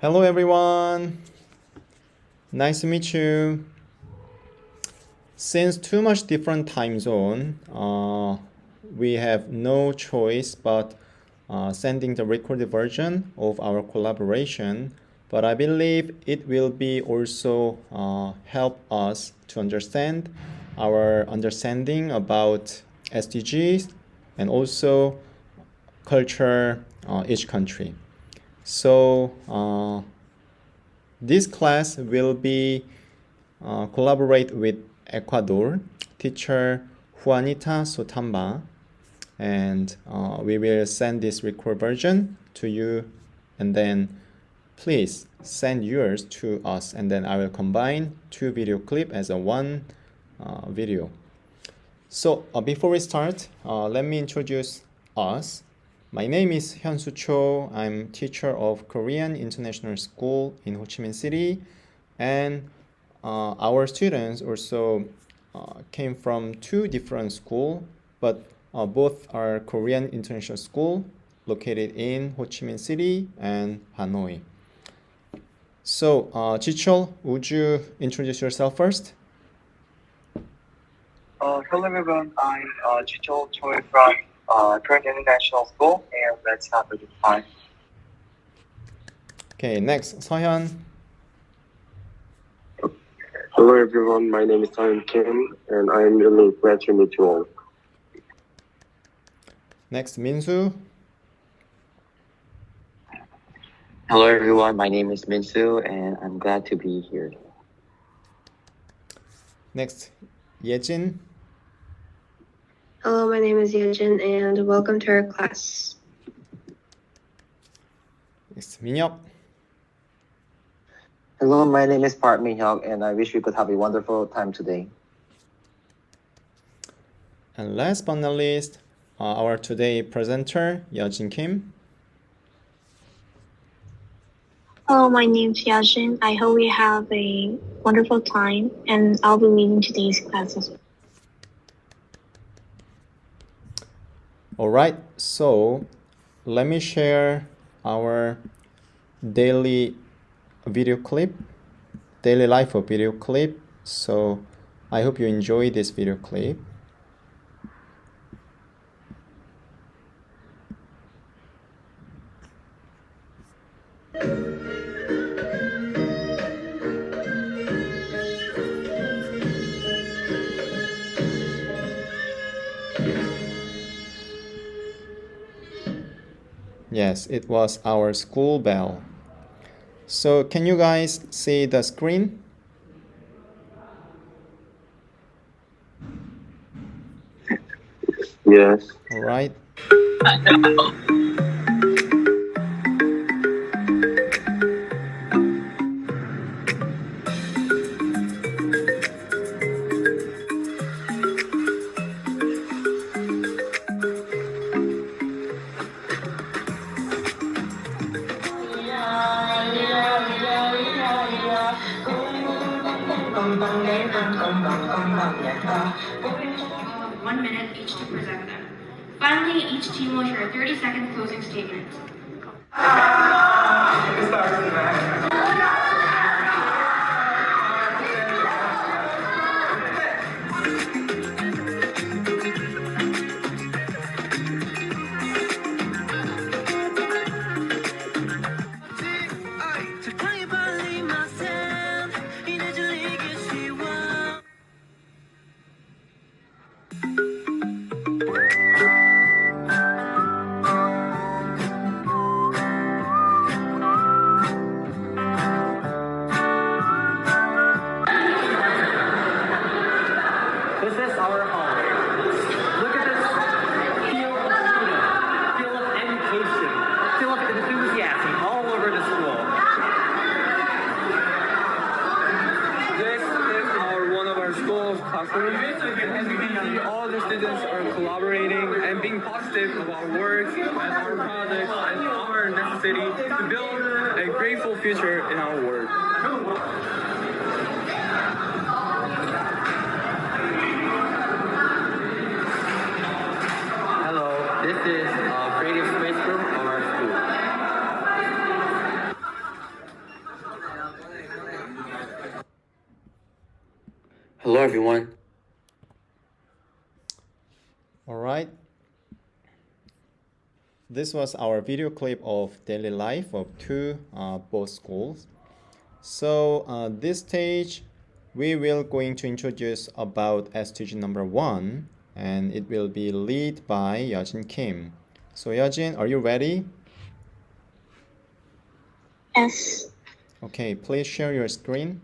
Hello everyone, nice to meet you. Since too much different time zone, we have no choice but sending the recorded version of our collaboration. But I believe it will be also help us to understand our understanding about SDGs and also culture each country. So this class will be collaborate with Ecuador teacher Juanita Sotamba, and we will send this record version to you, and then please send yours to us, and then I will combine two video clip as a one video. So before we start, let me introduce us. My name is Hyunsu Cho. I'm teacher of Korean International School in Ho Chi Minh City, and our students also came from two different schools, but both are Korean International School located in Ho Chi Minh City and Hanoi. So, Chichol, would you introduce yourself first? Hello everyone, I'm Chicho Choi from Korean International School, and let's have a good time. Okay, next, Seohyun. Hello everyone, my name is Seon Kim, and I am really glad to meet you all. Next, Minsu. Hello everyone, my name is Minsu and I'm glad to be here. Next, Yejin. Hello, my name is Yejin, and welcome to our class. Next, Minhyuk. Hello, my name is Park Min-hyuk and I wish we could have a wonderful time today. And last but not least, our today presenter, Yeojin Kim. Hello, my name is Yajin. I hope we have a wonderful time, and I'll be leading today's classes. All right, so let me share our daily video clip, daily life of video clip. So I hope you enjoy this video clip. Yes, it was our school bell. So can you guys see the screen? Yes. All right. One minute each to present them. Finally, each team will share a 30-second closing statement. This is our home. Look at this field of freedom, field of education, field of enthusiasm all over the school. This is one of our school classrooms. As you can see, all the students are collaborating and being positive about work and our projects and our necessity to build a grateful future in our world. This is a creative space room of our school. Hello, everyone. All right. This was our video clip of daily life of both schools. So this stage, we will going to introduce about SDG number 1, and it will be led by Yajin Kim. So Yajin, are you ready? Yes. Okay, please share your screen.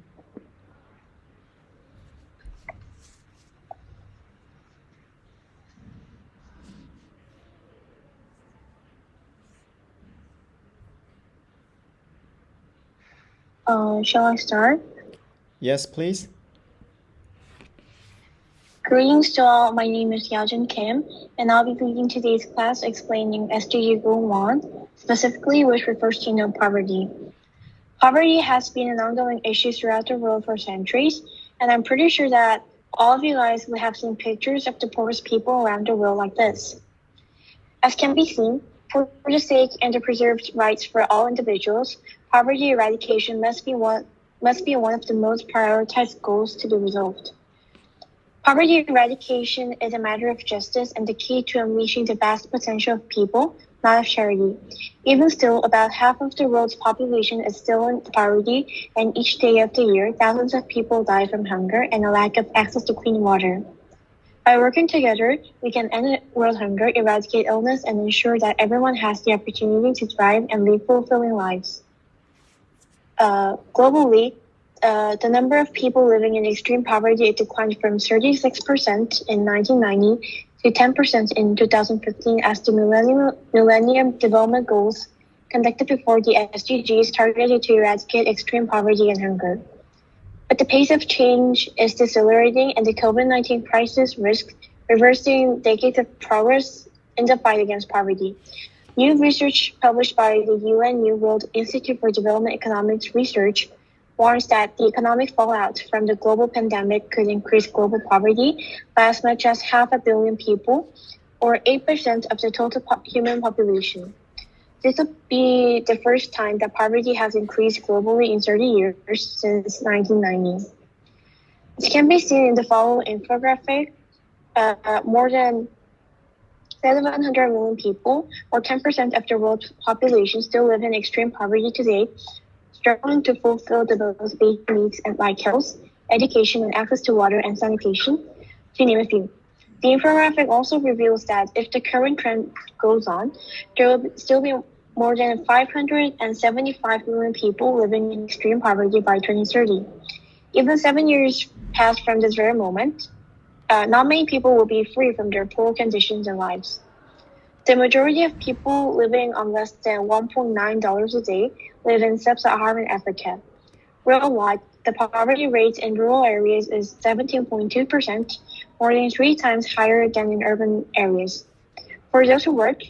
Shall I start? Yes, please. Greetings to all. My name is Yajin Kim, and I'll be leading today's class explaining SDG.1, specifically which refers to no poverty. Poverty has been an ongoing issue throughout the world for centuries, and I'm pretty sure that all of you guys will have seen pictures of the poorest people around the world like this. As can be seen, for the sake and the preserved rights for all individuals, poverty eradication must be one of the most prioritized goals to be resolved. Poverty eradication is a matter of justice and the key to unleashing the vast potential of people, not of charity. Even still, about half of the world's population is still in poverty, and each day of the year, thousands of people die from hunger and a lack of access to clean water. By working together, we can end world hunger, eradicate illness, and ensure that everyone has the opportunity to thrive and live fulfilling lives. Globally, the number of people living in extreme poverty declined from 36% in 1990 to 10% in 2015 as the Millennium Development Goals conducted before the SDGs targeted to eradicate extreme poverty and hunger. But the pace of change is decelerating, and the COVID-19 crisis risks reversing decades of progress in the fight against poverty. New research published by the UN New World Institute for Development Economics Research warns that the economic fallout from the global pandemic could increase global poverty by as much as 500 million people, or 8% of the total human population. This will be the first time that poverty has increased globally in 30 years since 1990. This can be seen in the following infographic. More than 700 million people, or 10% of the world's population, still live in extreme poverty today, struggling to fulfill the most basic needs like health, education, and access to water and sanitation, to name a few. The infographic also reveals that if the current trend goes on, there will still be more than 575 million people living in extreme poverty by 2030. Even 7 years past from this very moment, not many people will be free from their poor conditions and lives. The majority of people living on less than $1.9 a day live in sub-Saharan Africa. Worldwide, the poverty rate in rural areas is 17.2%, more than 3 times higher than in urban areas. For those who work,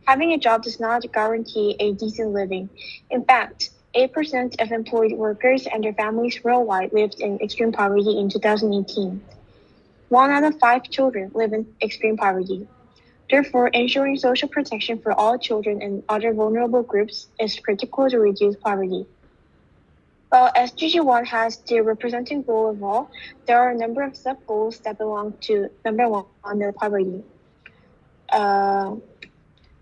having a job does not guarantee a decent living. In fact, 8% of employed workers and their families worldwide lived in extreme poverty in 2018. 1 out of 5 children live in extreme poverty. Therefore, ensuring social protection for all children and other vulnerable groups is critical to reduce poverty. While SDG1 has the representing goal of all, there are a number of sub-goals that belong to number 1 on the poverty.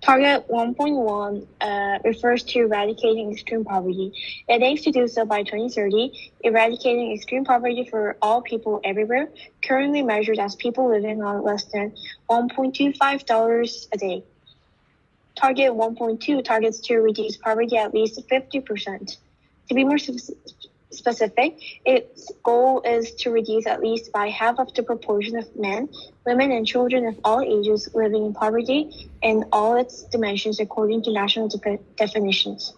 Target 1.1 refers to eradicating extreme poverty. It aims to do so by 2030, eradicating extreme poverty for all people everywhere, currently measured as people living on less than $1.25 a day. Target 1.2 targets to reduce poverty at least 50%. To be more specific, its goal is to reduce at least by half of the proportion of men, women, and children of all ages living in poverty in all its dimensions according to national definitions.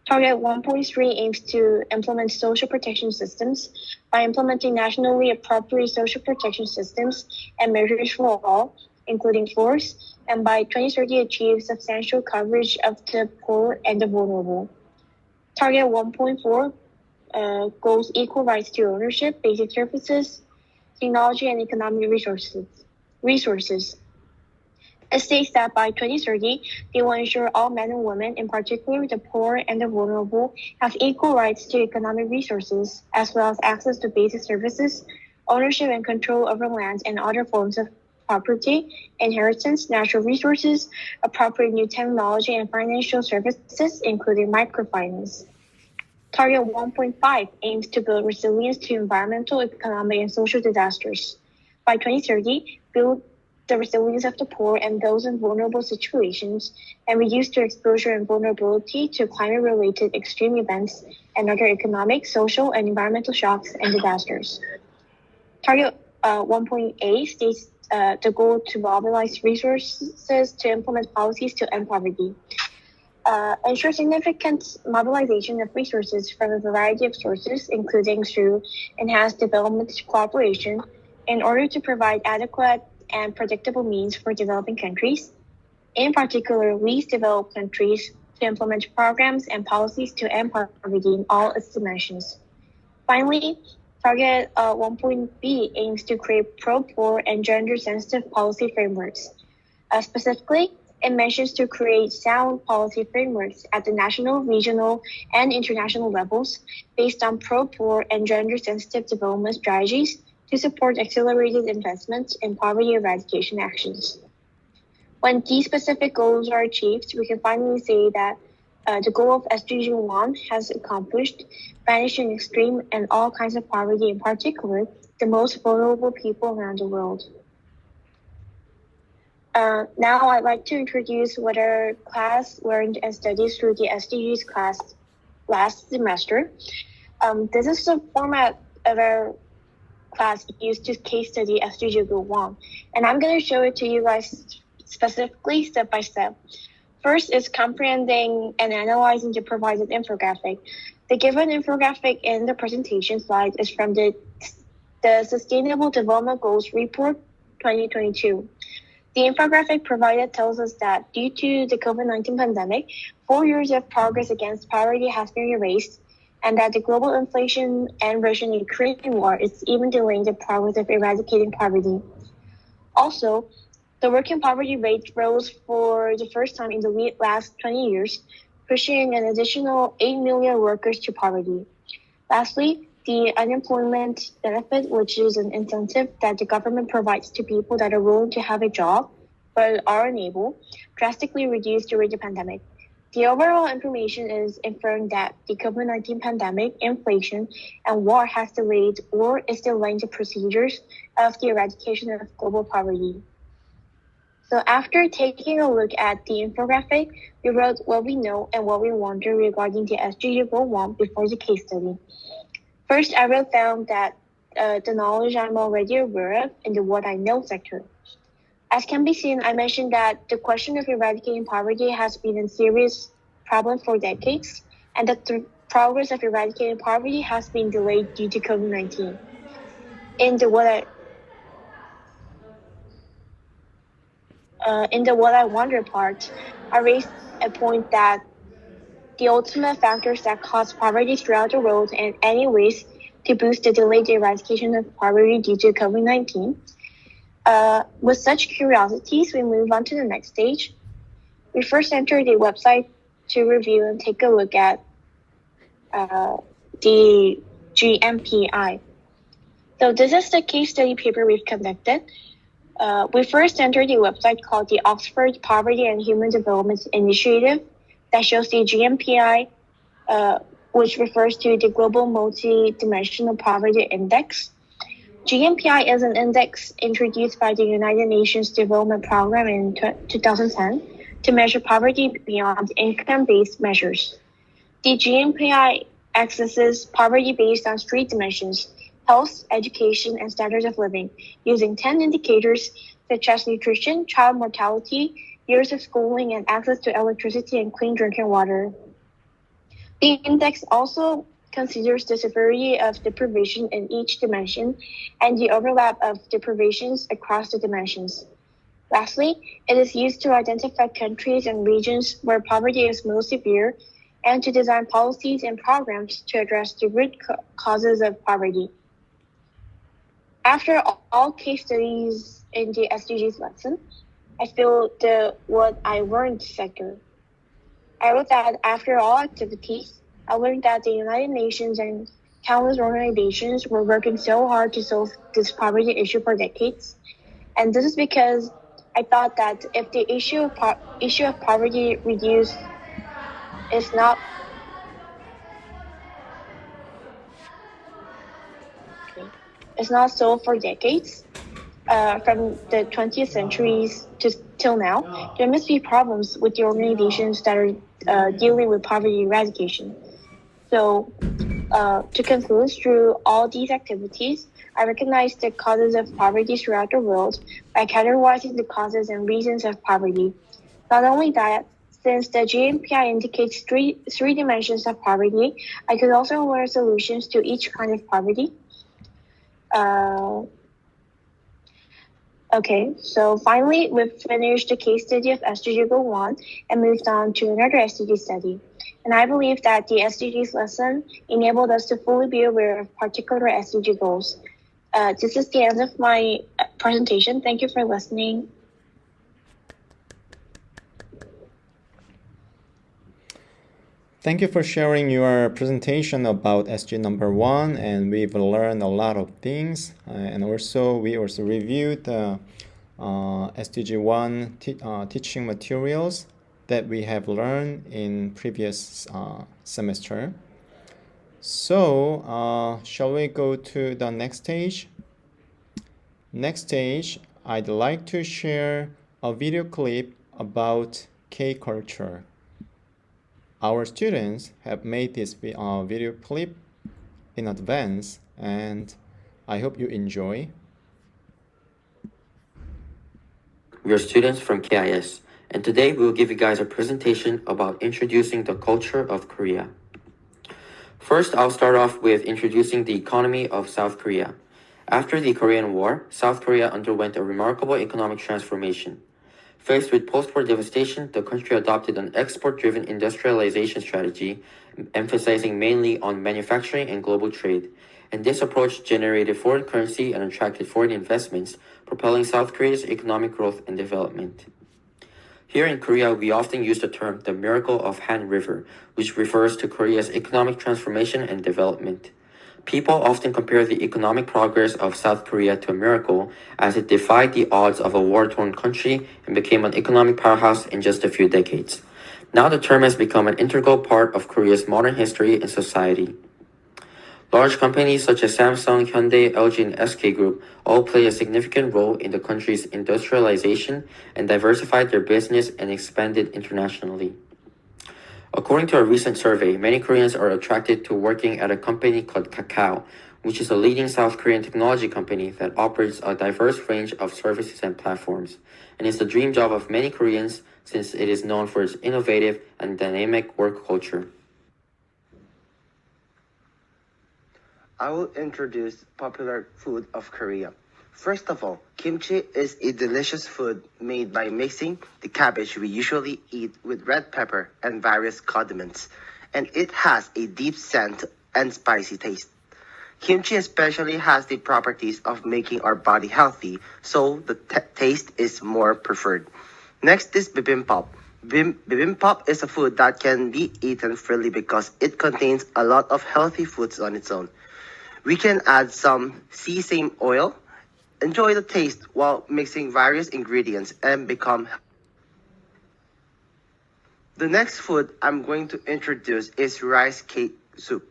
Target 1.3 aims to implement social protection systems. By implementing nationally appropriate social protection systems and measures for all, including floors, and by 2030 achieve substantial coverage of the poor and the vulnerable. Target 1.4 goals equal rights to ownership, basic services, technology, and economic resources. It states that by 2030, they will ensure all men and women, in particular the poor and the vulnerable, have equal rights to economic resources, as well as access to basic services, ownership and control over lands and other forms of property, inheritance, natural resources, appropriate new technology, and financial services, including microfinance. Target 1.5 aims to build resilience to environmental, economic, and social disasters. By 2030, build the resilience of the poor and those in vulnerable situations, and reduce their exposure and vulnerability to climate-related extreme events and other economic, social, and environmental shocks and disasters. Target 1.8 states the goal to mobilize resources to implement policies to end poverty. Ensure significant mobilization of resources from a variety of sources, including through enhanced development cooperation, in order to provide adequate and predictable means for developing countries, in particular least developed countries, to implement programs and policies to end poverty in all its dimensions. Finally, Target 1.B aims to create pro-poor and gender-sensitive policy frameworks. Specifically, it mentions to create sound policy frameworks at the national, regional, and international levels based on pro-poor and gender-sensitive development strategies to support accelerated investment in poverty eradication actions. When these specific goals are achieved, we can finally say that the goal of SDG.1 has accomplished, banishing extreme and all kinds of poverty, in particular, the most vulnerable people around the world. Now I'd like to introduce what our class learned and studied through the SDGs class last semester. This is the format of our class used to case study SDG.1, and I'm going to show it to you guys specifically step by step. First is comprehending and analyzing the provided infographic. The given infographic in the presentation slide is from the Sustainable Development Goals Report 2022. The infographic provided tells us that due to the COVID-19 pandemic, 4 years of progress against poverty has been erased, and that the global inflation and Russian-Ukraine war is even delaying the progress of eradicating poverty. Also, the working poverty rate rose for the first time in the last 20 years, pushing an additional 8 million workers to poverty. Lastly, the unemployment benefit, which is an incentive that the government provides to people that are willing to have a job but are unable, drastically reduced during the pandemic. The overall information is inferring that the COVID-19 pandemic, inflation, and war has delayed or is delaying the procedures of the eradication of global poverty. So after taking a look at the infographic, we wrote what we know and what we wonder regarding the SDG.1 before the case study. First, I wrote down that the knowledge I'm already aware of in the what I know sector. As can be seen, I mentioned that the question of eradicating poverty has been a serious problem for decades, and that the progress of eradicating poverty has been delayed due to COVID-19. In the what I wonder part, I raised a point that the ultimate factors that cause poverty throughout the world and any ways to boost the delayed eradication of poverty due to COVID-19. With such curiosities, we move on to the next stage. We first enter the website to review and take a look at the GMPI. So this is the case study paper we've conducted. We first entered the website called the Oxford Poverty and Human Development Initiative that shows the GMPI, which refers to the Global Multi-Dimensional Poverty Index. GMPI is an index introduced by the United Nations Development Program in 2010 to measure poverty beyond income-based measures. The GMPI accesses poverty based on 3 dimensions: health, education, and standards of living, using 10 indicators such as nutrition, child mortality, years of schooling, and access to electricity and clean drinking water. The index also considers the severity of deprivation in each dimension and the overlap of deprivations across the dimensions. Lastly, it is used to identify countries and regions where poverty is most severe and to design policies and programs to address the root causes of poverty. After all case studies in the SDGs lesson, I feel what I learned sector. I wrote that after all activities, I learned that the United Nations and countless organizations were working so hard to solve this poverty issue for decades. And this is because I thought that if the issue of poverty reduced is not solved for decades, from the 20th centuries till now, there must be problems with the organizations that are dealing with poverty eradication. So, to conclude, through all these activities, I recognize the causes of poverty throughout the world by categorizing the causes and reasons of poverty. Not only that, since the GMPI indicates three dimensions of poverty, I could also learn solutions to each kind of poverty. Okay, so finally, we've finished the case study of SDG.1 and moved on to another SDG study. And I believe that the SDGs lesson enabled us to fully be aware of particular SDG goals. This is the end of my presentation. Thank you for listening. Thank you for sharing your presentation about SG number 1, and we've learned a lot of things. And also, we also reviewed the SDG1 teaching materials that we have learned in previous semester. So, shall we go to the next stage? Next stage, I'd like to share a video clip about K-culture. Our students have made this video clip in advance, and I hope you enjoy. We are students from KIS, and today we will give you guys a presentation about introducing the culture of Korea. First, I'll start off with introducing the economy of South Korea. After the Korean War, South Korea underwent a remarkable economic transformation. Faced with post-war devastation, the country adopted an export-driven industrialization strategy, emphasizing mainly on manufacturing and global trade. And this approach generated foreign currency and attracted foreign investments, propelling South Korea's economic growth and development. Here in Korea, we often use the term the miracle of Han River, which refers to Korea's economic transformation and development. People often compare the economic progress of South Korea to a miracle, as it defied the odds of a war-torn country and became an economic powerhouse in just a few decades. Now the term has become an integral part of Korea's modern history and society. Large companies such as Samsung, Hyundai, LG, and SK Group all play a significant role in the country's industrialization and diversified their business and expanded internationally. According to a recent survey, many Koreans are attracted to working at a company called Kakao, which is a leading South Korean technology company that operates a diverse range of services and platforms, and is the dream job of many Koreans since it is known for its innovative and dynamic work culture. I will introduce popular food of Korea. First of all, kimchi is a delicious food made by mixing the cabbage we usually eat with red pepper and various condiments, and it has a deep scent and spicy taste. Kimchi especially has the properties of making our body healthy, so the taste is more preferred. Next is bibimbap. Bibimbap is a food that can be eaten freely because it contains a lot of healthy foods on its own. We can add some sesame oil. Enjoy the taste while mixing various ingredients and become. The next food I'm going to introduce is rice cake soup.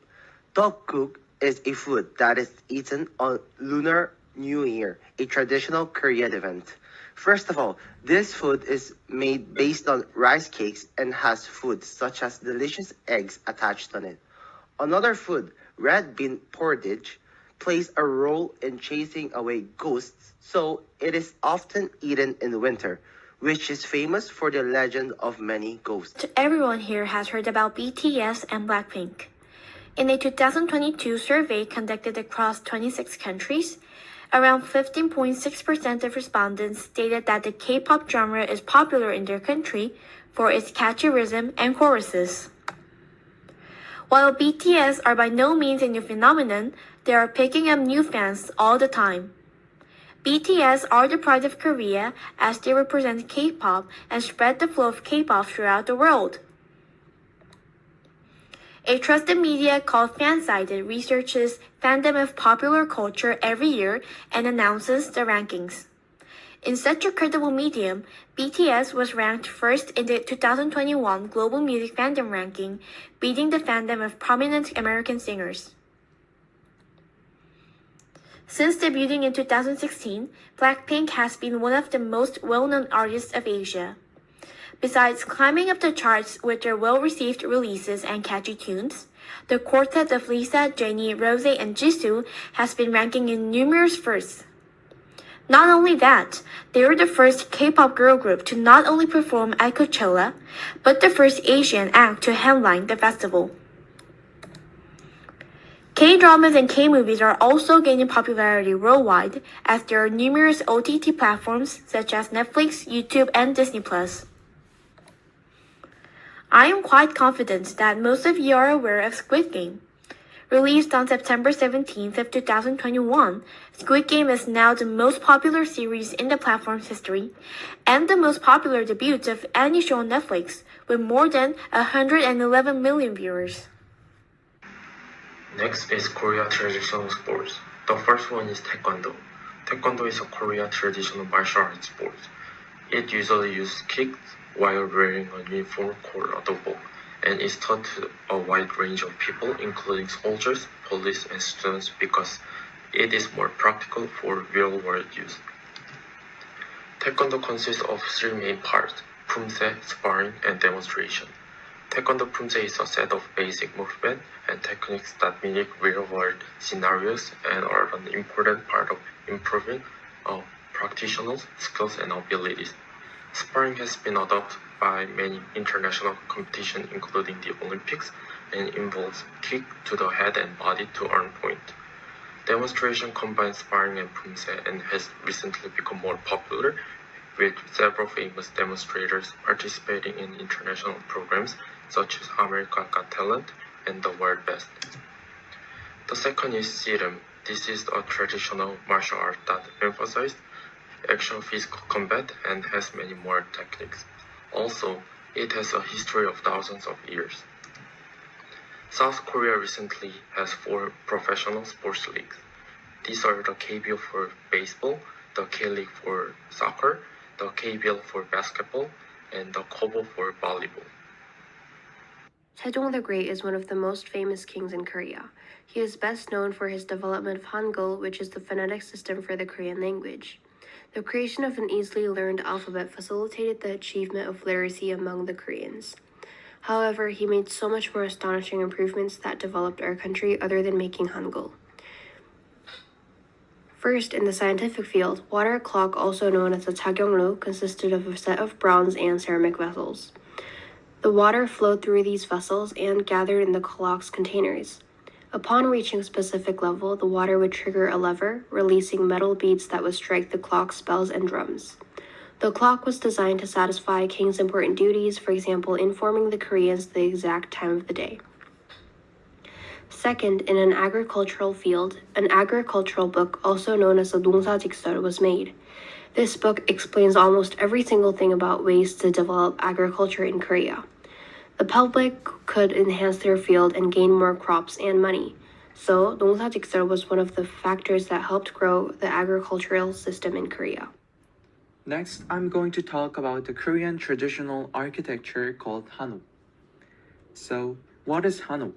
Tteokguk is a food that is eaten on Lunar New Year, a traditional Korean event. First of all, this food is made based on rice cakes and has foods such as delicious eggs attached on it. Another food, red bean porridge, plays a role in chasing away ghosts, so it is often eaten in winter, which is famous for the legend of many ghosts. Everyone here has heard about BTS and Blackpink. In a 2022 survey conducted across 26 countries, around 15.6% of respondents stated that the K-pop genre is popular in their country for its catchy rhythm and choruses. While BTS are by no means a new phenomenon, they are picking up new fans all the time. BTS are the pride of Korea as they represent K-pop and spread the flow of K-pop throughout the world. A trusted media called Fansided researches fandom of popular culture every year and announces the rankings. In such a credible medium, BTS was ranked first in the 2021 Global Music Fandom Ranking, beating the fandom of prominent American singers. Since debuting in 2016, Blackpink has been one of the most well-known artists of Asia. Besides climbing up the charts with their well-received releases and catchy tunes, the quartet of Lisa, Jennie, Rose, and Jisoo has been ranking in numerous firsts. Not only that, they were the first K-pop girl group to not only perform at Coachella, but the first Asian act to headline the festival. K-dramas and K-movies are also gaining popularity worldwide, as there are numerous OTT platforms such as Netflix, YouTube, and Disney+. I am quite confident that most of you are aware of Squid Game. Released on September 17th of 2021, Squid Game is now the most popular series in the platform's history, and the most popular debut of any show on Netflix, with more than 111 million viewers. Next is Korea traditional sports. The first one is Taekwondo. Taekwondo is a Korea traditional martial arts sport. It usually uses kicks while wearing a uniform called adobo, and is taught to a wide range of people, including soldiers, police, and students, because it is more practical for real-world use. Taekwondo consists of three main parts: Pumse, sparring, and demonstration. Taekwondo Pumse is a set of basic movements and techniques that mimic real-world scenarios and are an important part of improving practitioners' skills and abilities. Sparring has been adopted by many international competitions, including the Olympics, and involves kick to the head and body to earn points. Demonstration combines sparring and Pumse and has recently become more popular, with several famous demonstrators participating in international programs such as America's Got Talent and The World Best. The second is Sirim. This is a traditional martial art that emphasizes actual physical combat and has many more techniques. Also, it has a history of thousands of years. South Korea recently has 4 professional sports leagues. These are the KBO for baseball, the K-League for soccer, the KBL for basketball, and the KOBO for volleyball. Sejong the Great is one of the most famous kings in Korea. He is best known for his development of Hangul, which is the phonetic system for the Korean language. The creation of an easily learned alphabet facilitated the achievement of literacy among the Koreans. However, he made so much more astonishing improvements that developed our country other than making Hangul. First, in the scientific field, water clock, also known as the Taegyeongru, consisted of a set of bronze and ceramic vessels. The water flowed through these vessels and gathered in the clock's containers. Upon reaching a specific level, the water would trigger a lever, releasing metal beads that would strike the clock's bells and drums. The clock was designed to satisfy king's important duties, for example, informing the Koreans the exact time of the day. Second, in an agricultural field, an agricultural book, also known as a 농사직설, was made. This book explains almost every single thing about ways to develop agriculture in Korea. The public could enhance their field and gain more crops and money. So, 농사직설 was one of the factors that helped grow the agricultural system in Korea. Next, I'm going to talk about the Korean traditional architecture called Hanok. So, what is Hanok?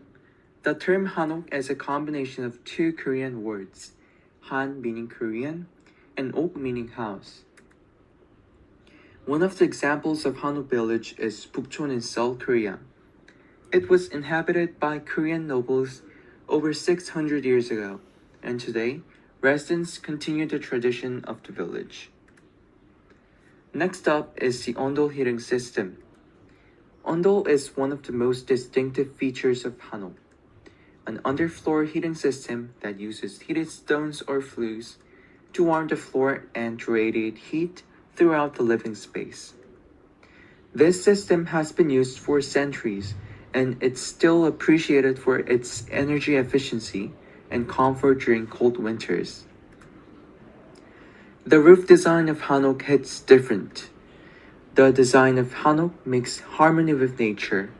The term Hanok is a combination of 2 Korean words, Han meaning Korean, and Ok meaning house. One of the examples of Hanok village is Bukchon in Seoul, Korea. It was inhabited by Korean nobles over 600 years ago, and today, residents continue the tradition of the village. Next up is the ondol heating system. Ondol is one of the most distinctive features of Hanok, an underfloor heating system that uses heated stones or flues to warm the floor and to radiate heat throughout the living space. This system has been used for centuries, and it's still appreciated for its energy efficiency and comfort during cold winters. The roof design of Hanok hits different. The design of Hanok makes harmony with nature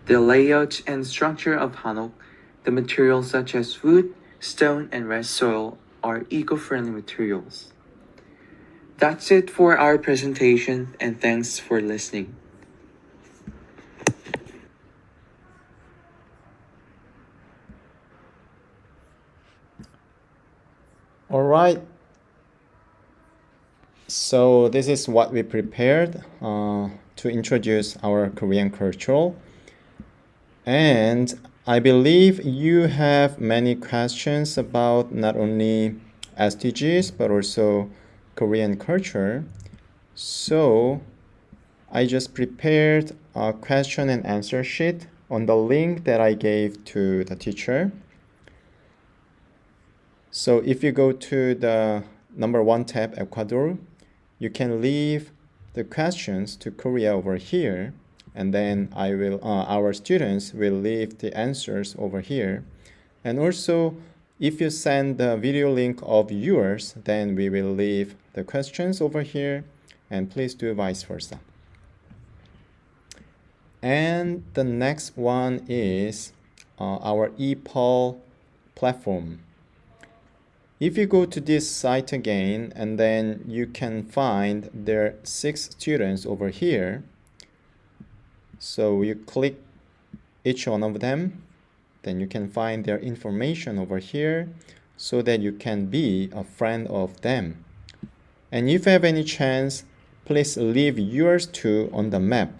the layout and structure of Hanok, the materials such as wood, stone, and red soil are eco-friendly materials. That's it for our presentation, and thanks for listening. All right. So this is what we prepared to introduce our Korean culture. And I believe you have many questions about not only SDGs, but also Korean culture. So I just prepared a question and answer sheet on the link that I gave to the teacher. So if you go to the number 1 tab, Ecuador, you can leave the questions to Korea over here, and then our students will leave the answers over here. And also, if you send the video link of yours, then we will leave the questions over here, and please do vice versa. And the next one is our ePoll platform. If you go to this site again, and then you can find there are 6 students over here. So you click each one of them, then you can find their information over here so that you can be a friend of them. And if you have any chance, please leave yours too on the map.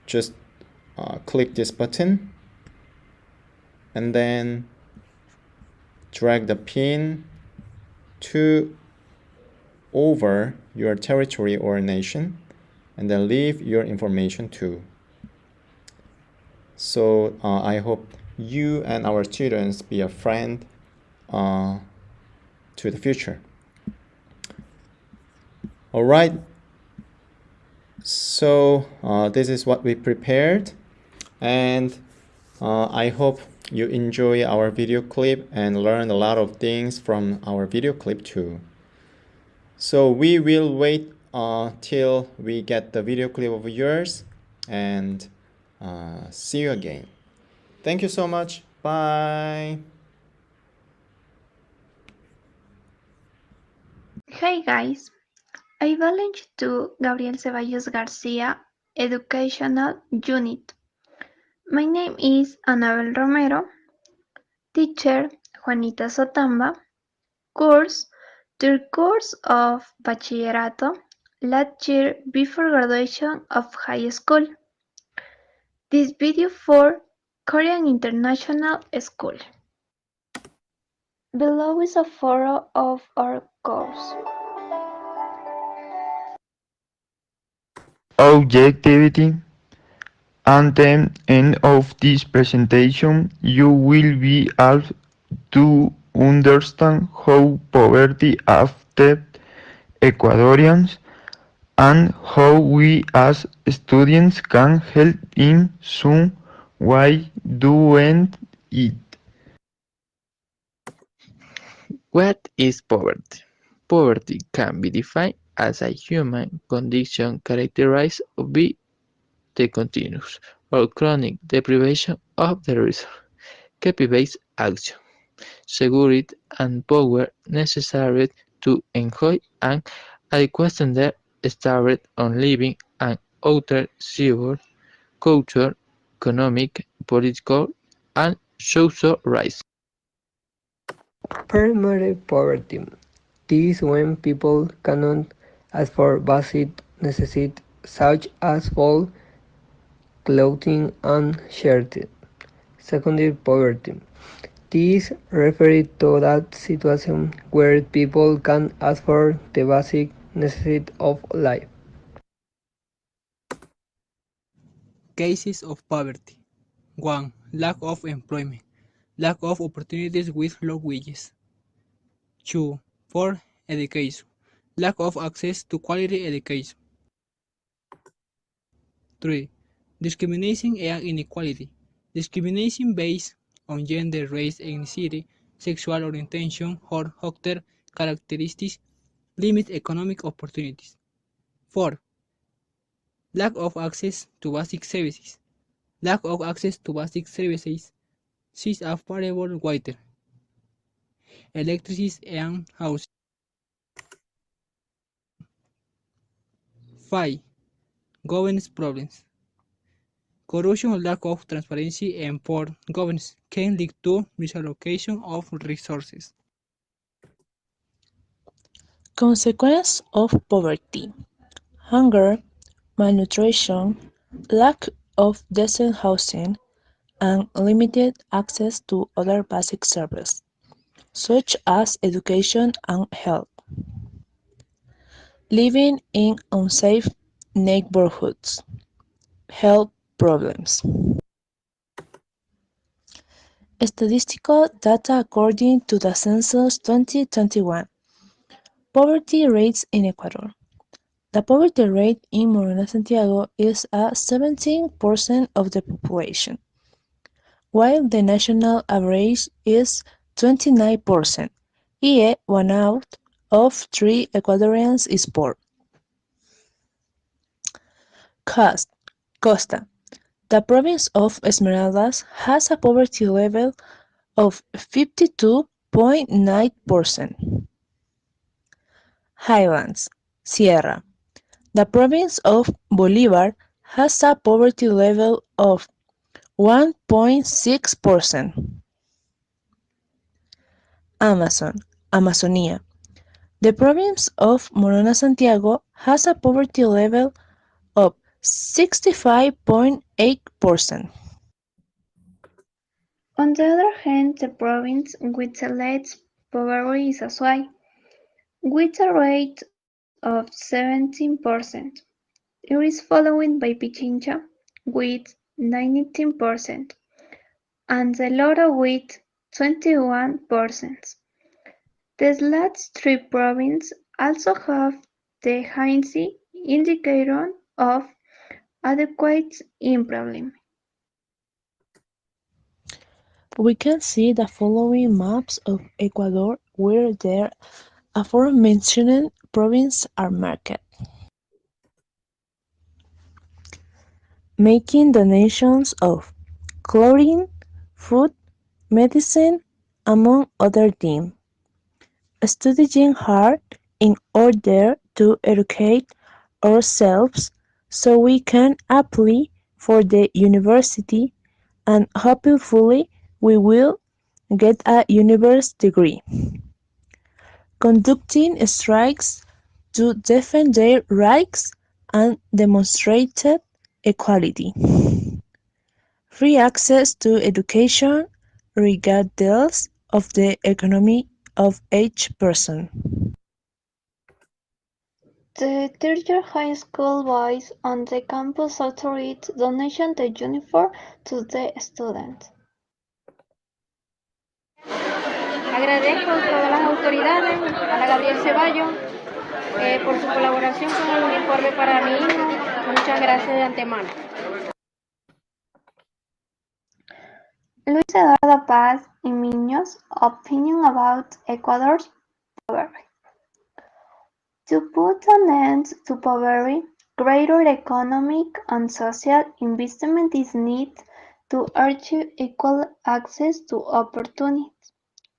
Just click this button and then drag the pin to over your territory or nation, and then leave your information too. So I hope you and our students be a friend to the future. All right. So this is what we prepared, and I hope you enjoy our video clip and learn a lot of things from our video clip too. So we will wait till we get the video clip of yours, and see you again. Thank you so much. Bye. Hey guys, I belong to Gabriel Ceballos Garcia Educational Unit. My name is Anabel Romero, teacher Juanita Sotamba, course, third course of Bachillerato, last year before graduation of high school. This video for Korean International School. Below is a photo of our course. Objectivity. At the end of this presentation, you will be able to understand how poverty affects Ecuadorians and how we as students can help in some way doing it. What is poverty? Poverty can be defined as a human condition characterized by the continuous or chronic deprivation of the resources, capabilities, action, security, and power necessary to enjoy an adequate standard of living and other civil, cultural, economic, political, and social rights. Primary poverty. This is when people cannot afford basic necessities such as food, clothing, and shelter. Secondary poverty. This refers to that situation where people can afford the basic necessities of life. Cases of poverty. 1. Lack of employment. Lack of opportunities with low wages. 2. For education. Lack of access to quality education. 3. Discrimination and inequality. Discrimination based on gender, race, ethnicity, sexual orientation, or other characteristics limit economic opportunities. 4. lack of access to basic services, lack of access to basic services such as affordable water, electricity, and housing. 5. Governance problems. Corruption or lack of transparency and poor governance can lead to misallocation of resources. Consequences of poverty: hunger, malnutrition, lack of decent housing, and limited access to other basic services, such as education and health. Living in unsafe neighborhoods. Health problems. Statistical data according to the census 2021. Poverty rates in Ecuador. The poverty rate in Morona Santiago is at 17% of the population, while the national average is 29%, i.e. 1 out of 3 Ecuadorians is poor. Costa. The province of Esmeraldas has a poverty level of 52.9%. Highlands, Sierra. The province of Bolívar has a poverty level of 1.6%. Amazon, Amazonia. The province of Morona Santiago has a poverty level of 65.8%. On the other hand, the province with the least poverty is Azuay, with a rate of 17%. It is followed by Pichincha with 19% and the Loro with 21%. The last three provinces also have the highest indicator of adequate employment. We can see the following maps of Ecuador where the aforementioned provinces are marked, making donations of clothing, food, medicine, among other things, studying hard in order to educate ourselves so we can apply for the university and hopefully we will get a university degree. Conducting strikes to defend their rights and demonstrated equality. Free access to education regardless of the economy of each person. The third-year high school boys on the campus authorized donation the uniform to the students. Agradezco a todas las autoridades, a la Gabriel Ceballos, por su colaboración con el uniforme para mi hijo. Muchas gracias de antemano. Luis Eduardo Paz y Miño's opinion about Ecuador's poverty. To put an end to poverty, greater economic and social investment is needed to achieve equal access to opportunities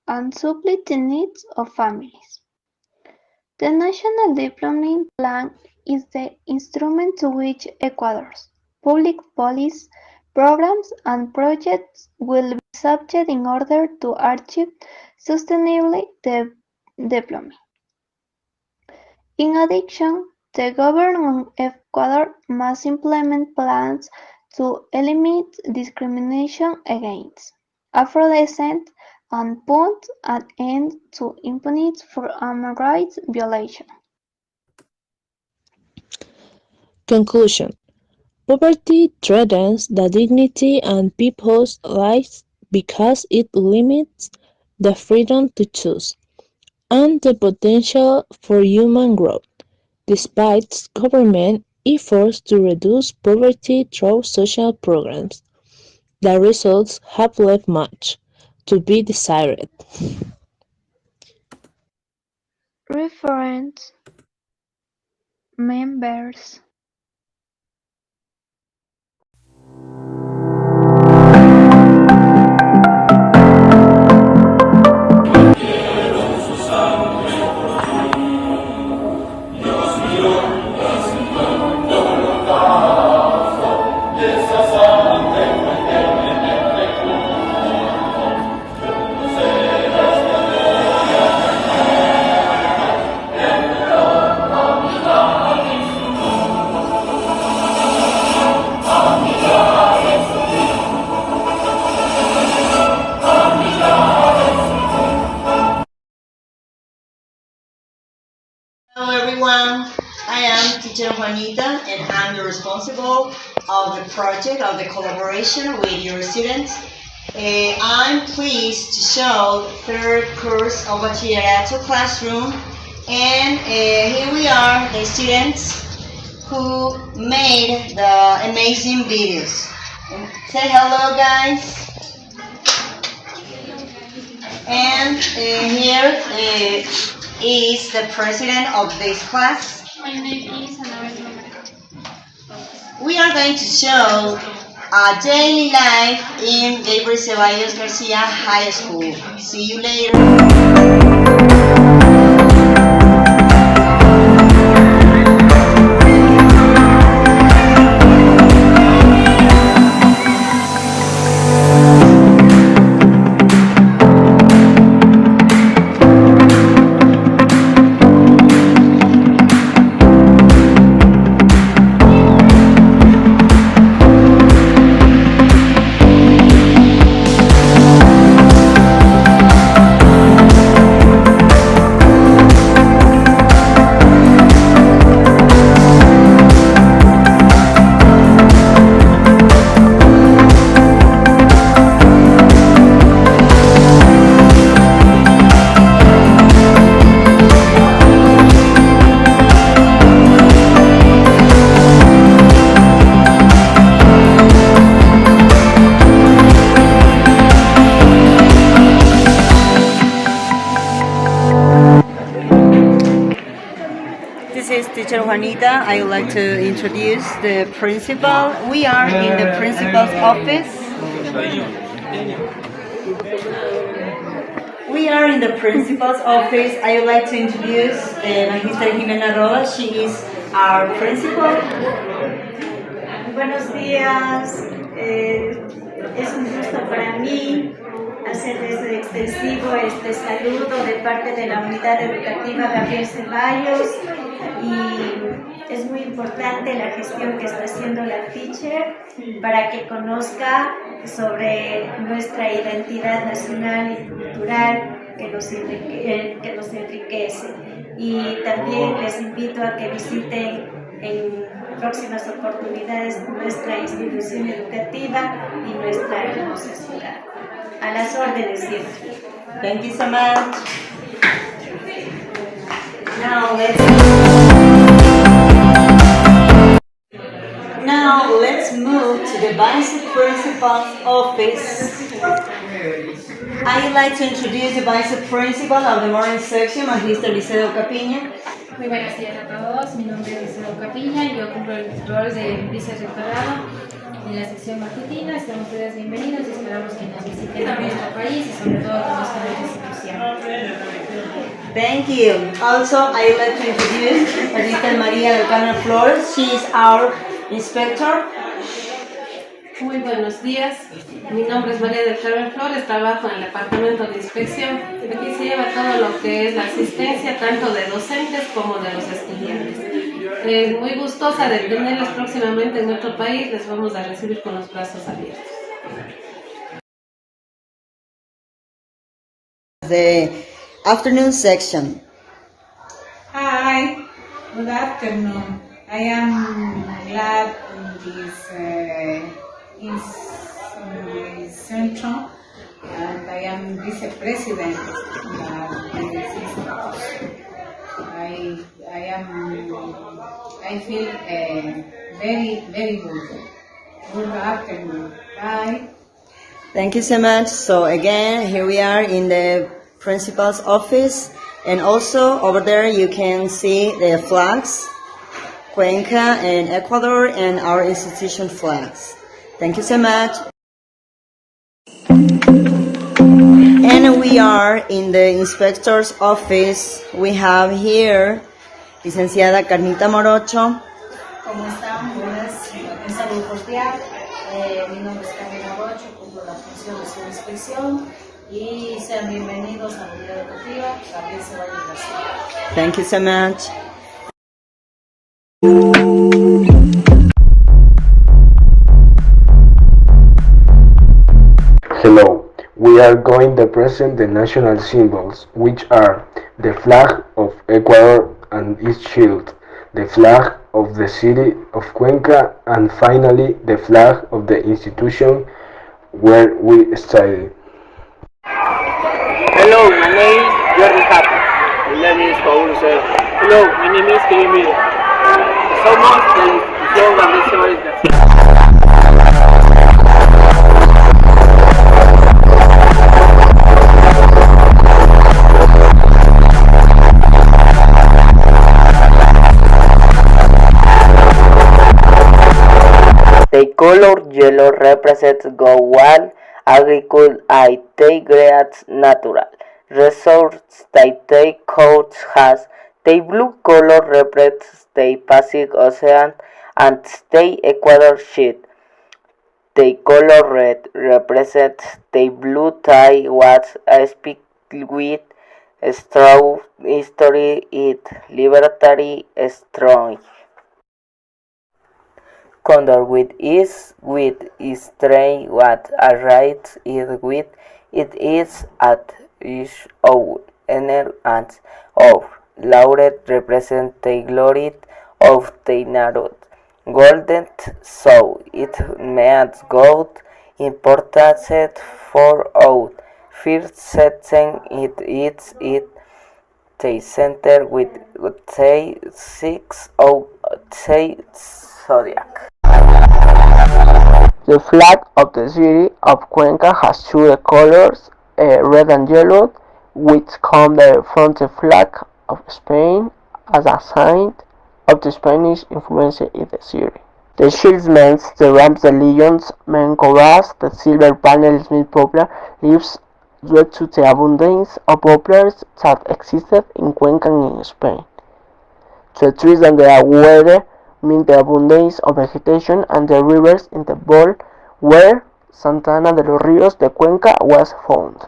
and supply the needs of families. The National Development Plan is the instrument to which Ecuador's public policy programs and projects will be subject in order to achieve sustainable development. In addition, the government of Ecuador must implement plans to eliminate discrimination against Afro-descent and put an end to impunity for human rights violations. Conclusion: poverty threatens the dignity and people's lives because it limits the freedom to choose and the potential for human growth. Despite government efforts to reduce poverty through social programs, the results have left much to be desired. Reference members Hello everyone, I am teacher Juanita and I'm the responsible of the project of the collaboration with your students. I'm pleased to show the third course of Bachillerato classroom and here we are, the students who made the amazing videos. Say hello guys. And here is the president of this class. My name is Ana. We are going to show a daily life in Gabriel Ceballos Garcia High School. See you later. This is teacher Juanita. I would like to introduce the principal. We are in the principal's office. We are in the principal's office. I would like to introduce Magister Jimena Rodas. She is our principal. Buenos días. Es un gusto para mí hacerles extensivo este saludo de parte de la unidad educativa Gabriel Ceballos y es muy importante la gestión que está haciendo la teacher para que conozca sobre nuestra identidad nacional y cultural que nos enriquece. Y también les invito a que visiten en próximas oportunidades nuestra institución educativa y nuestra hermosa ciudad. A las órdenes siempre. Thank you so much. Now let's move to the vice principal's office. I'd like to introduce the vice principal of the morning section, Magister Liceo Capiña. Muy buenos días a todos, mi nombre es Liceo Capiña y yo cumplo el rol de vicerrectorado en la sección matutina. Sean ustedes bienvenidos y esperamos que nos visiten en nuestro país y sobre todo conozcan nuestra institución. Thank you. Also, I would like to introduce Magister María del Carmen Flores. She is our inspector. Muy buenos días, mi nombre es María del Carmen Flores, trabajo en el departamento de inspección. Aquí se lleva todo lo que es la asistencia tanto de docentes como de los estudiantes. Muy gustosa de tenerlos próximamente en nuestro país, les vamos a recibir con los brazos abiertos. The afternoon section. Hi, good afternoon. I am glad in this central, and I am vice president of the system. I feel very good. Good afternoon. Bye. Thank you so much. So again, here we are in the principal's office, and also over there you can see the flags, Cuenca and Ecuador, and our institution flags. Thank you so much. And we are in the inspector's office. We have here licenciada Carmita Morocho. ¿Cómo están? Un saludo cordial. Mi nombre es Carmina Morocho, cumplo la función de su inspección y sean bienvenidos a la unidad educativa Gabriel Ceballos García. Thank you so much. Hello, we are going to present the national symbols, which are the flag of Ecuador and its shield, the flag of the city of Cuenca, and finally the flag of the institution where we study. Hello, my name is Jordi Happy. My name is Paulo Cero. Hello, my name is Kevin Miller. Somos de la institución Gabriel Ceballos García. The color yellow represents go wild, agriculture, I take creates natural resources that the coast has. The blue color represents the Pacific Ocean and the Equator sheet. The color red represents the blue tie was speak with strong history, it libertary strong. Condor with is strain what arrives it with it is at each own inner and of laurel represent the glory of the narrow golden so it means God important for out first setting it is it the center with the 6 of the zodiac. The flag of the city of Cuenca has two colors, red and yellow, which come from the flag of Spain as a sign of the Spanish influence in the city. The shields means the ramps, the legions, main chorus, the silver panels made popular lives due to the abundance of poplars that existed in Cuenca and in Spain. The trees and the weather mean the abundance of vegetation and the rivers in the bowl where Santana de los Ríos de Cuenca was found.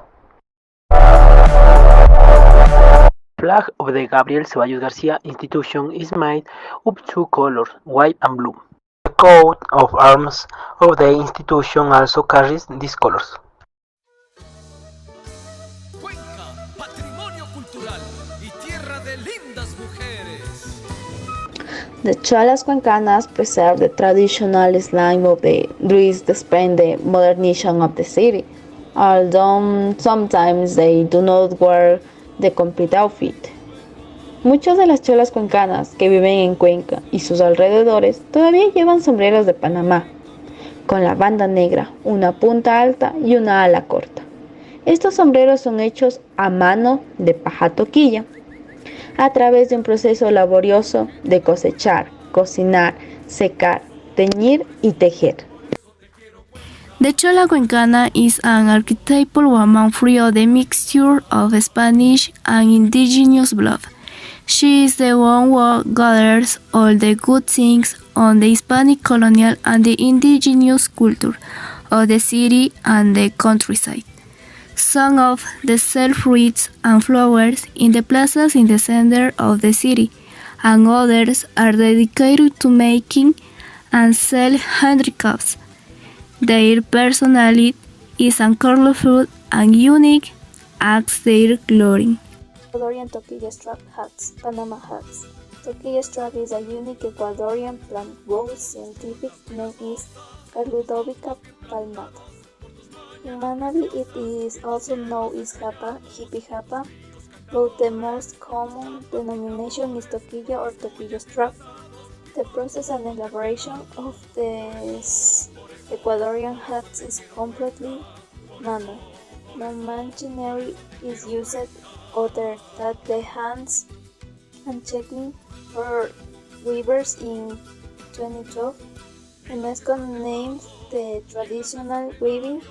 The flag of the Gabriel Ceballos Garcia institution is made of two colors, white and blue. The coat of arms of the institution also carries these colors. The chalas cuencanas preserve the traditional slang of the Druids despite the modernization of the city, although sometimes they do not wear the complete outfit. Muchas de las cholas cuencanas que viven en Cuenca y sus alrededores todavía llevan sombreros de Panamá, con la banda negra, una punta alta y una ala corta. Estos sombreros son hechos a mano de paja toquilla, a través de un proceso laborioso de cosechar, cocinar, secar, teñir y tejer. The chola cuencana is an archetypal woman free of the mixture of Spanish and indigenous blood. She is the one who gathers all the good things on the Hispanic colonial and the indigenous culture of the city and the countryside. Some of the sell fruits and flowers in the plazas in the center of the city, and others are dedicated to making and sell handicrafts. Their personality is colorful and unique as their glory. Ecuadorian toquilla strap hats, Panama hats. Toquilla strap is a unique Ecuadorian plant whose scientific name is Carludovica palmata. In Manabi it is also known as japa, hippie japa, but the most common denomination is toquilla or toquilla strap. The process and elaboration of these Ecuadorian hats is completely manual. No machinery is used other than the hands and checking for weavers in 2012. UNESCO names The traditional weaving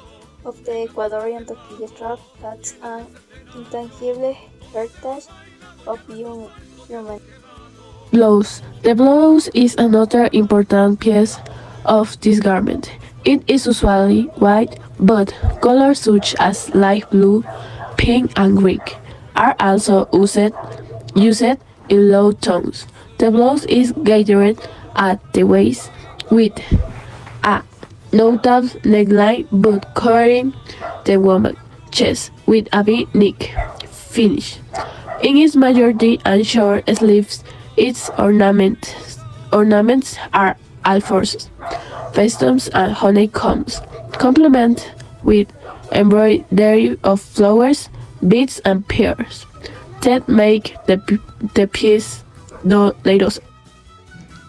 of the Ecuadorian toquilla strap has an intangible heritage of humanity. Blouse. The blouse is another important piece of this garment. It is usually white, but colors such as light blue, pink, and green are also used in low tones. The blouse is gathered at the waist with a no-top neckline but covering the woman's chest with a V-neck finish. In its majority and short sleeves, its ornaments are alforces, festoons, and honeycombs, complemented with embroidery of flowers, beads, and pearls that make the piece noticeable.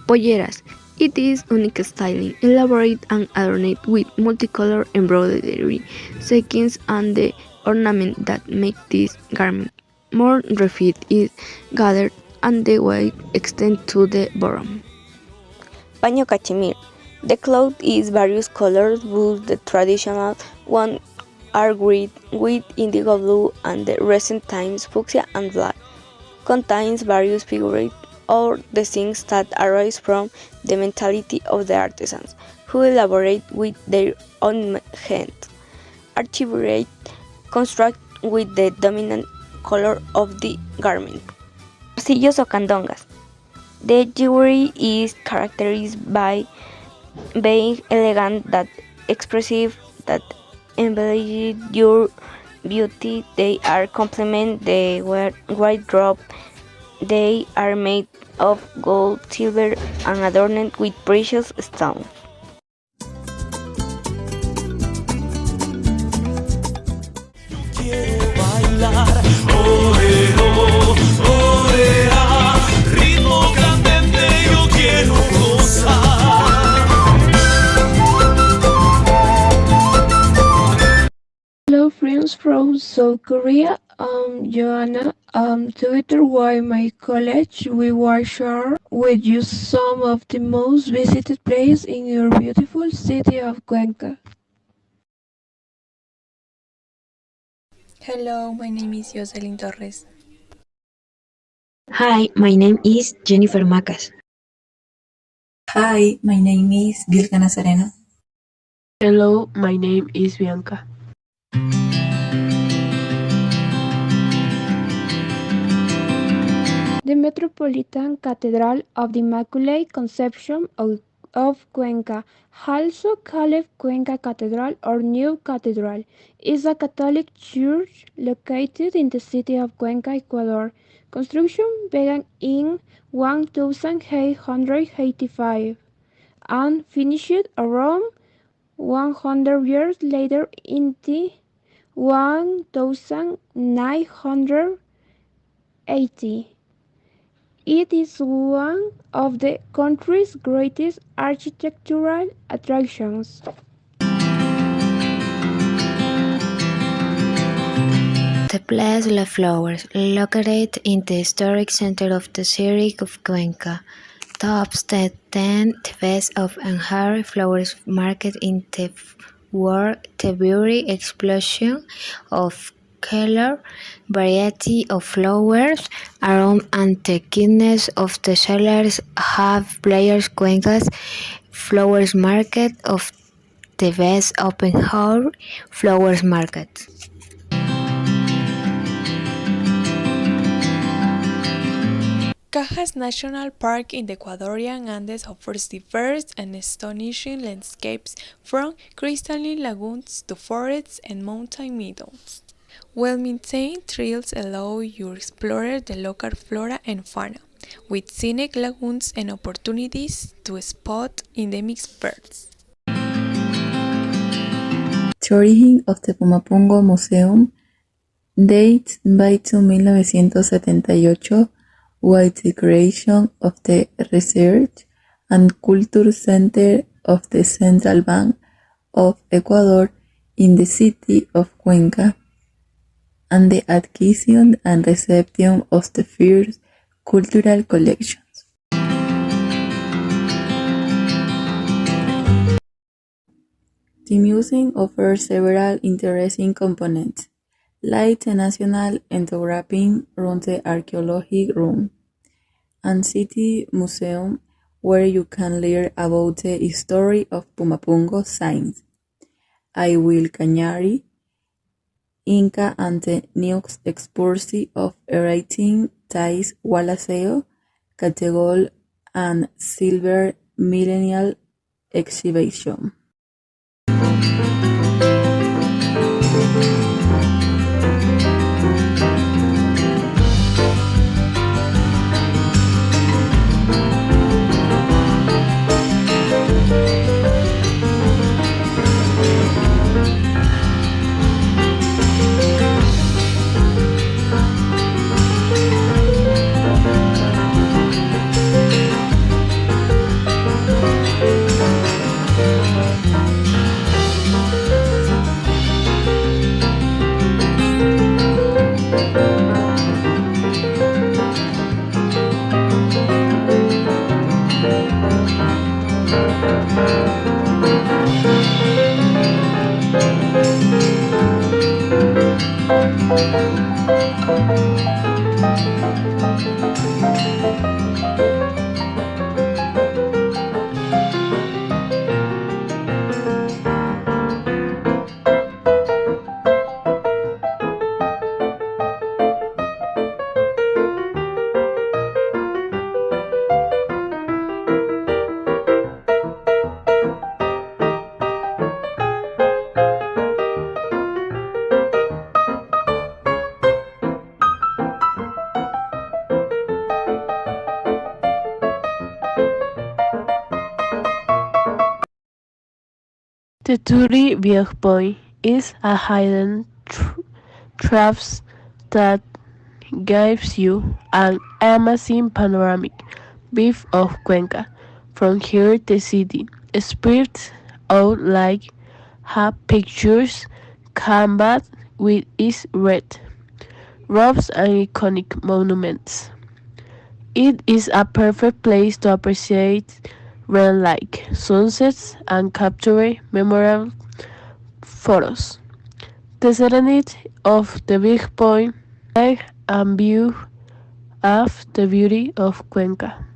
Polleras. It is unique styling, elaborate and adorned with multicolor embroidery, sequins, and the ornament that make this garment more refined is gathered and the waist extends to the bottom. Paño cachemire. The cloth is various colors, but the traditional ones are green with indigo blue and the recent times fuchsia and black. Contains various figures or the things that arise from the mentality of the artisans, who elaborate with their own hands. Archivorate construct with the dominant color of the garment. Pasillos o candongas. The jewelry is characterized by being elegant, that expressive, that embellish your beauty. They are complement the wardrobe. They are made of gold, silver, and adorned with precious stones. Hello friends from South Korea. I'm Joanna. Twitter why my college we will share with you some of the most visited places in your beautiful city of Cuenca. Hello, my name is Jocelyn Torres. Hi, my name is Jennifer Macas. Hi, my name is Vilka Nazareno. Hello, my name is Bianca. The Metropolitan Cathedral of the Immaculate Conception of Cuenca, also called Cuenca Cathedral or New Cathedral, is a Catholic church located in the city of Cuenca, Ecuador. Construction began in 1885 and finished around 100 years later in the 1980. It is one of the country's greatest architectural attractions. The Place La Flowers, located in the historic center of the city of Cuenca, tops the 10th best of Anjar Flowers Market in the world. The beauty explosion of color, variety of flowers, aroma, and the kindness of the sellers have players Cuenca's Flowers Market of the best open hour flowers market. Cajas National Park in the Ecuadorian Andes offers diverse and astonishing landscapes from crystalline lagoons to forests and mountain meadows. Well-maintained trails allow you to explore the local flora and fauna, with scenic lagoons and opportunities to spot endemic birds. The origin of the Pumapungo Museum dates back to 1978, with the creation of the Research and Culture Center of the Central Bank of Ecuador in the city of Cuenca, and the acquisition and reception of the first cultural collections. The museum offers several interesting components, like the National Ethnographic Room, the Archaeological Room, and City Museum, where you can learn about the history of Pumapungo science, Aiwil Cañari, Inca and the new expulsion of erating Thais Wallaseo, Categol and Silver Millennial Exhibition. The Turi viewpoint is a hidden traverse that gives you an amazing panoramic view of Cuenca. From here the city spreads out like a picturesque canvas with its red roofs and iconic monuments. It is a perfect place to appreciate rain-like sunsets and capture memorable photos. The serenity of the big point and view of the beauty of Cuenca.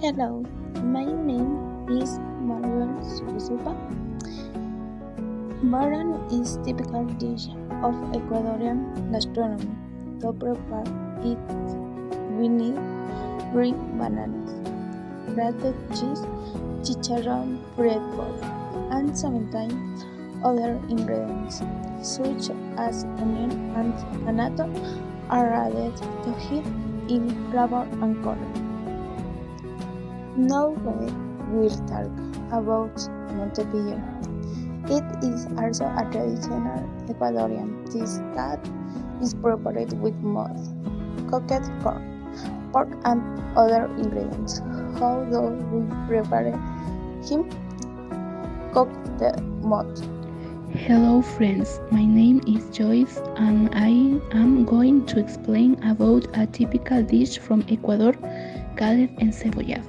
Hello, my name is Mariel Supa. Baran is typical dish of Ecuadorian gastronomy. To prepare it, we need green bananas, grated cheese, chicharron, breadboard, and sometimes other ingredients, such as onion and anato, are added to give it flavor and color. Now we'll talk about Montepillo. It is also a traditional Ecuadorian dish that is prepared with mud, cooked corn, pork, and other ingredients. How do we prepare him? Cook the mud. Hello friends, my name is Joyce and I am going to explain about a typical dish from Ecuador called encebollado.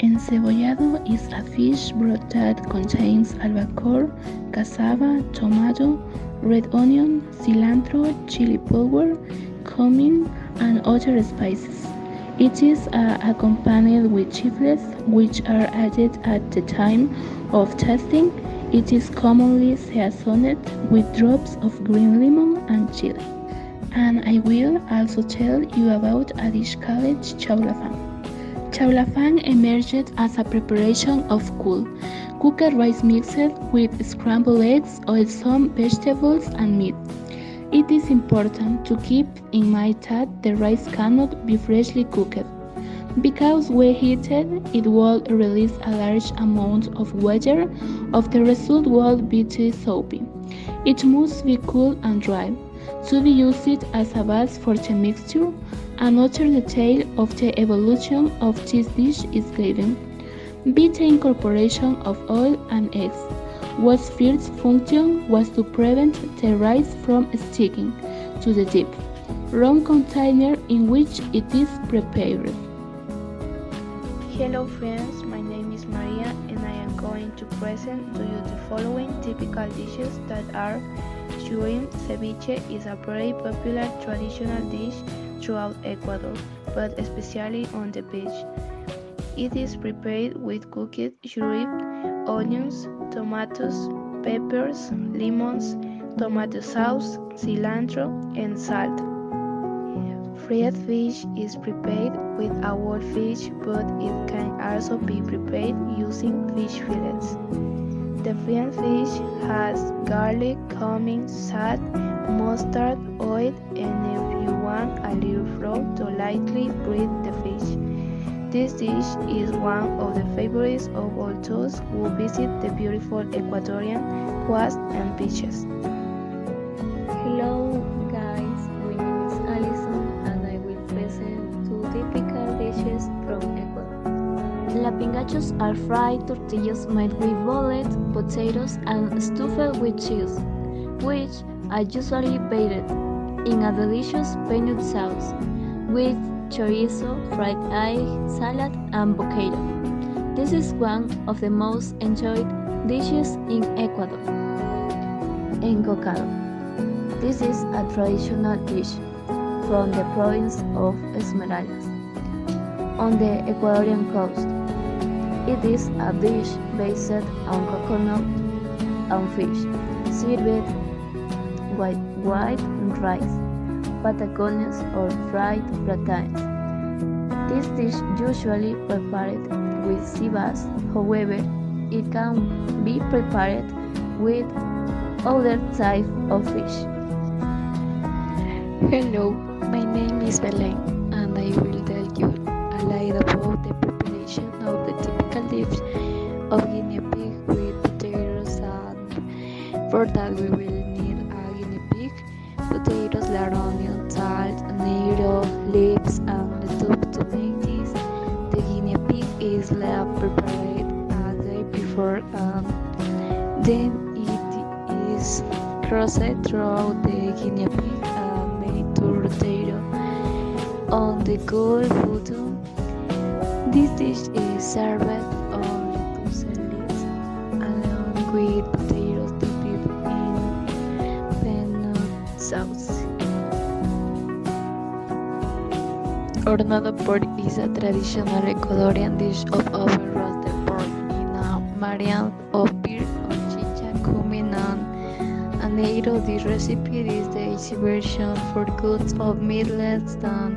Encebollado is a fish broth that contains albacore, cassava, tomato, red onion, cilantro, chili powder, cumin, and other spices. It is accompanied with chiles, which are added at the time of tasting. It is commonly seasoned with drops of green lemon and chili. And I will also tell you about a dish called chaulafan. Chaulafan emerged as a preparation of cooked rice mixed with scrambled eggs or some vegetables and meat. It is important to keep in mind that the rice cannot be freshly cooked, because when heated it will release a large amount of water, of the result will be too soapy. It must be cool and dry, to be used as a base for the mixture. Another detail of the evolution of this dish is given by the incorporation of oil and eggs, whose first function was to prevent the rice from sticking to the deep, round container in which it is prepared. Hello friends, my name is Maria and I am going to present to you the following typical dishes that are shrimp ceviche is a very popular traditional dish throughout Ecuador, but especially on the beach. It is prepared with cooked shrimp, onions, tomatoes, peppers, lemons, tomato sauce, cilantro, and salt. Fried fish is prepared with a whole fish, but it can also be prepared using fish fillets. The fried fish has garlic, cumin, salt, mustard, oil, and if you want a little flour to lightly bread the fish. This dish is one of the favorites of all those who visit the beautiful Ecuadorian coast and beaches. Hello guys, my name is Alison and I will present two typical dishes from Ecuador. Lapingachos are fried tortillas made with boiled potatoes and stuffed with cheese, which are usually baked in a delicious peanut sauce with chorizo, fried egg, salad, and bocado. This is one of the most enjoyed dishes in Ecuador. Encocado. This is a traditional dish from the province of Esmeraldas, on the Ecuadorian coast. It is a dish based on coconut and fish, served with white rice, patacones, or fried plantains. This dish usually prepared with sea bass, however, it can be prepared with other types of fish. Hello, my name is Belén and I will tell you a little about the preparation of the typical dish of guinea pig with potatoes, and for that we will need a guinea pig, potatoes, onion, salt, tomato, leaves, and the soup to make this. The guinea pig is left prepared a day before and then it is crossed throughout the guinea pig to rotate on the cold bottom. This dish is served on lettuce leaves along with potatoes dipped in peanut sauce. Hornado pork is a traditional Ecuadorian dish of oven roasted pork in a marinade of beer of chicha, cumin, and anero. This recipe is the easy version for cuts of meat less than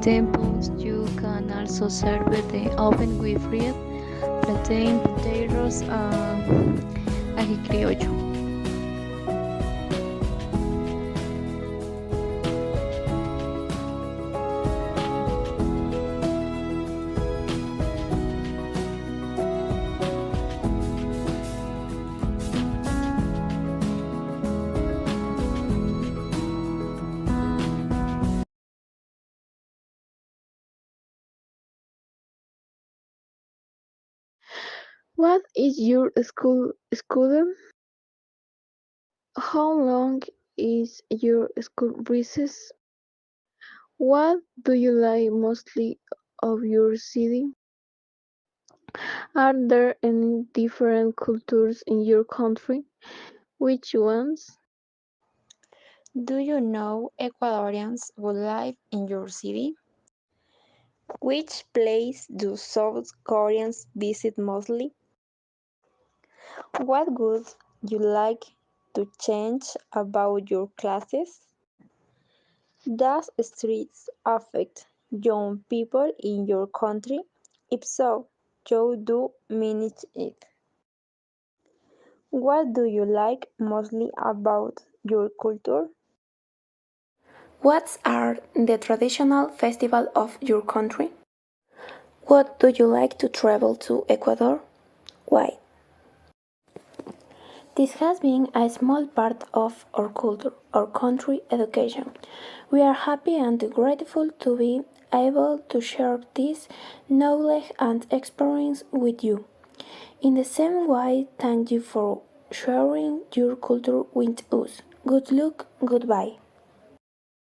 10 pounds. You can also serve the oven with fried plantain, potatoes, and ají criollo. What is your school schedule? How long is your school recess? What do you like mostly of your city? Are there any different cultures in your country? Which ones? Do you know Ecuadorians who live in your city? Which place do South Koreans visit mostly? What would you like to change about your classes? Does streets affect young people in your country? If so, how do you manage it? What do you like mostly about your culture? What are the traditional festivals of your country? What do you like to travel to Ecuador? Why? This has been a small part of our culture, our country education. We are happy and grateful to be able to share this knowledge and experience with you. In the same way, thank you for sharing your culture with us. Good luck, goodbye.